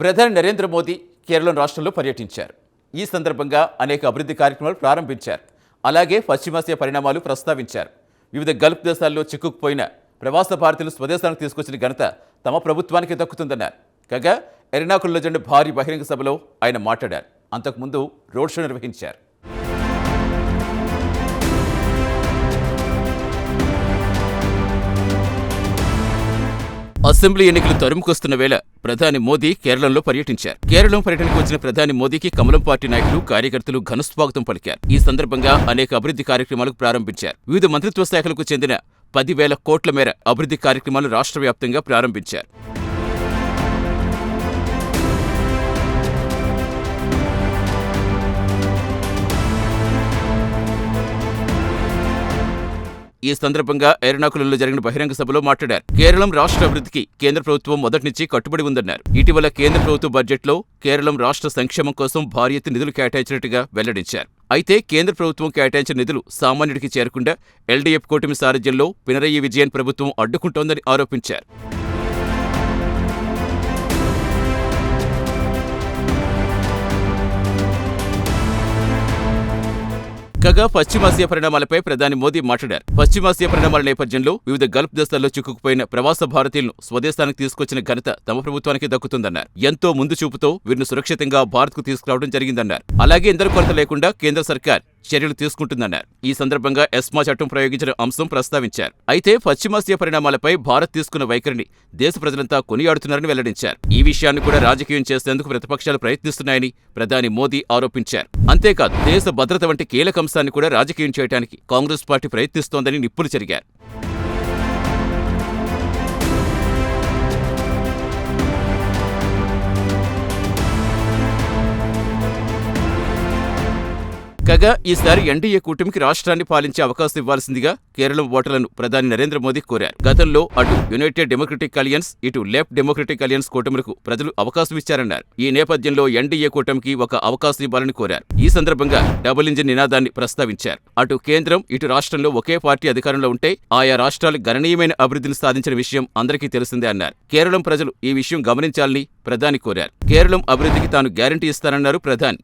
ప్రధాని నరేంద్ర మోదీ కేరళం రాష్ట్రంలో పర్యటించారు. ఈ సందర్భంగా అనేక అభివృద్ధి కార్యక్రమాలు ప్రారంభించారు. అలాగే పశ్చిమాసియా పరిణామాలు ప్రస్తావించారు. వివిధ గల్ఫ్ దేశాల్లో చిక్కుకుపోయిన ప్రవాస భారతీయులు స్వదేశానికి తీసుకొచ్చిన ఘనత తమ ప్రభుత్వానికి దక్కుతుందన్నారు. కాగా ఎర్నాకులంలో జరిగిన భారీ బహిరంగ సభలో ఆయన మాట్లాడారు. అంతకుముందు రోడ్ షో నిర్వహించారు. అసెంబ్లీ ఎన్నికలు తరుముకొస్తున్న వేళ ప్రధాని మోదీ కేరళంలో పర్యటించారు. కేరళం పర్యటనకు వచ్చిన ప్రధాని మోదీకి కమలం పార్టీ నాయకులు, కార్యకర్తలు ఘనస్వాగతం పలికారు. ఈ సందర్భంగా అనేక అభివృద్ధి కార్యక్రమాలకు ప్రారంభించారు. వివిధ మంత్రిత్వ శాఖలకు చెందిన 10,000 కోట్ల మేర అభివృద్ధి కార్యక్రమాలు రాష్ట్ర వ్యాప్తంగా ప్రారంభించారు. ఈ సందర్భంగా ఎర్నాకులంలో జరిగిన బహిరంగ సభలో మాట్లాడారు. కేరళం రాష్ట్ర అభివృద్ధికి కేంద్ర ప్రభుత్వం మొదటి నుంచి కట్టుబడి ఉందన్నారు. ఇటీవల కేంద్ర ప్రభుత్వ బడ్జెట్లో కేరళం రాష్ట్ర సంక్షేమం కోసం భారీ ఎత్తున నిధులు కేటాయించినట్టుగా వెల్లడించారు. అయితే కేంద్ర ప్రభుత్వం కేటాయించిన నిధులు సామాన్యుడికి చేరకుండా ఎల్డీఎఫ్ కూటమి సారథ్యంలో పినరయి విజయన్ ప్రభుత్వం అడ్డుకుంటోందని ఆరోపించారు. కాగా పశ్చిమాసియా పరిణామాలపై ప్రధాని మోదీ మాట్లాడారు. పశ్చిమాసియా పరిణామాల నేపథ్యంలో వివిధ గల్ఫ్ దేశాల్లో చిక్కుకుపోయిన ప్రవాస భారతీయులను స్వదేశానికి తీసుకొచ్చిన ఘనత తమ ప్రభుత్వానికి దక్కుతుందన్నారు. ఎంతో ముందు చూపుతో వీరిని సురక్షితంగా భారత్కు తీసుకురావడం జరిగిందన్నారు. అలాగే ఇంధన కొరత లేకుండా కేంద్ర సర్కార్ చర్యలు తీసుకుంటుందన్నారు. ఈ సందర్భంగా ఎస్మా చట్టం ప్రయోగించిన అంశం ప్రస్తావించారు. అయితే పశ్చిమాసియా పరిణామాలపై భారత్ తీసుకున్న వైఖరిని దేశ ప్రజలంతా కొనియాడుతున్నారని వెల్లడించారు. ఈ విషయాన్ని కూడా రాజకీయం చేసేందుకు ప్రతిపక్షాలు ప్రయత్నిస్తున్నాయని ప్రధాని మోదీ ఆరోపించారు. అంతేకాదు దేశ భద్రత వంటి కీలక అంశాన్ని కూడా రాజకీయం చేయడానికి కాంగ్రెస్ పార్టీ ప్రయత్నిస్తోందని నిప్పులు చెరిగారు. కాగా ఈసారి ఎన్డీఏ కూటమికి రాష్ట్రాన్ని పాలించే అవకాశం ఇవ్వాల్సిందిగా కేరళం ఓటర్లను ప్రధాని నరేంద్ర మోదీ కోరారు. గతంలో అటు యునైటెడ్ డెమోక్రటిక్ అలియన్స్, ఇటు లెఫ్ట్ డెమోక్రటిక్ అలియన్స్ కూటమిలకు ప్రజలు అవకాశం ఇచ్చారన్నారు. ఈ నేపథ్యంలో ఎన్డీఏ కూటమికి ఒక అవకాశం ఇవ్వాలని కోరారు. ఈ సందర్భంగా డబుల్ ఇంజిన్ నినాదాన్ని ప్రస్తావించారు. అటు కేంద్రం, ఇటు రాష్ట్రంలో ఒకే పార్టీ అధికారంలో ఉంటే ఆయా రాష్ట్రాలు గణనీయమైన అభివృద్ధిని సాధించిన విషయం అందరికీ తెలిసిందే అన్నారు. కేరళం ప్రజలు ఈ విషయం గమనించాలని ప్రధాని కోరారు. కేరళం అభివృద్ధికి తాను గ్యారంటీ ఇస్తానన్నారు ప్రధాని.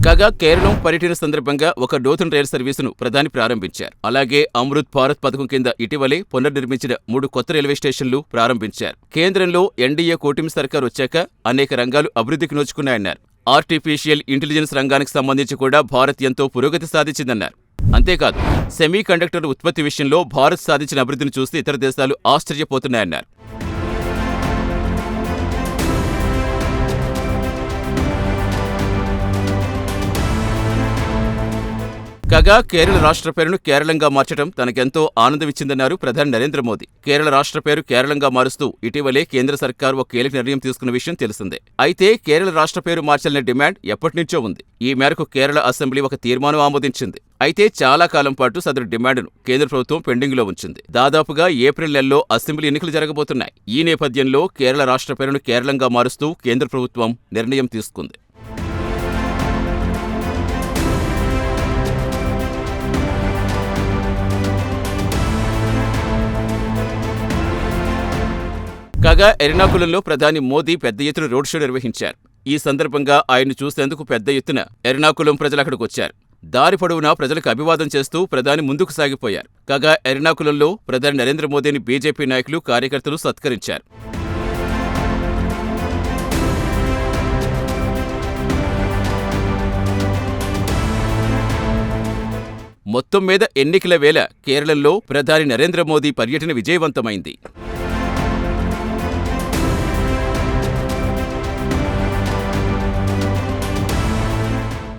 కాగా కేరళం పర్యటన సందర్భంగా ఒక నూతన రైలు సర్వీసును ప్రధాని ప్రారంభించారు. అలాగే అమృత్ భారత్ పథకం కింద ఇటీవలే పునర్నిర్మించిన 3 కొత్త రైల్వే స్టేషన్లు ప్రారంభించారు. కేంద్రంలో ఎన్డీఏ కూటమి సర్కార్ వచ్చాక అనేక రంగాలు అభివృద్ధికి నోచుకున్నాయన్నారు. ఆర్టిఫిషియల్ ఇంటెలిజెన్స్ రంగానికి సంబంధించి కూడా భారత్ ఎంతో పురోగతి సాధించిందన్నారు. అంతేకాదు సెమీ కండక్టర్ ఉత్పత్తి విషయంలో భారత్ సాధించిన అభివృద్ధిని చూసి ఇతర దేశాలు ఆశ్చర్యపోతున్నాయన్నారు. కాగా కేరళ రాష్ట్ర పేరును కేరళంగా మార్చడం తనకెంతో ఆనందమిచ్చిందన్నారు ప్రధాని నరేంద్ర మోదీ. కేరళ రాష్ట్ర పేరు కేరళంగా మారుస్తూ ఇటీవలే కేంద్ర సర్కార్ ఒక కీలక నిర్ణయం తీసుకున్న విషయం తెలిసిందే. అయితే కేరళ రాష్ట్ర పేరు మార్చాలనే డిమాండ్ ఎప్పటినుంచో ఉంది. ఈ మేరకు కేరళ అసెంబ్లీ ఒక తీర్మానం ఆమోదించింది. అయితే చాలా కాలం పాటు సదరు డిమాండ్ను కేంద్ర ప్రభుత్వం పెండింగ్లో ఉంచింది. దాదాపుగా ఏప్రిల్ నెలలో అసెంబ్లీ ఎన్నికలు జరగబోతున్నాయి. ఈ నేపథ్యంలో కేరళ రాష్ట్ర పేరును కేరళంగా మారుస్తూ కేంద్ర ప్రభుత్వం నిర్ణయం తీసుకుంది. కాగా ఎర్నాకులంలో ప్రధాని మోదీ పెద్ద ఎత్తున రోడ్ షో నిర్వహించారు. ఈ సందర్భంగా ఆయన్ను చూసేందుకు పెద్ద ఎత్తున ఎర్నాకులం ప్రజలు అక్కడికి వచ్చారు. దారి పొడవునా ప్రజలకు అభివాదం చేస్తూ ప్రధాని ముందుకు సాగిపోయారు. కాగా ఎర్నాకులంలో ప్రధాని నరేంద్ర మోదీని బీజేపీ నాయకులు, కార్యకర్తలు సత్కరించారు. మొత్తం మీద ఎన్నికల వేళ కేరళంలో ప్రధాని నరేంద్ర మోదీ పర్యటన విజయవంతమైంది.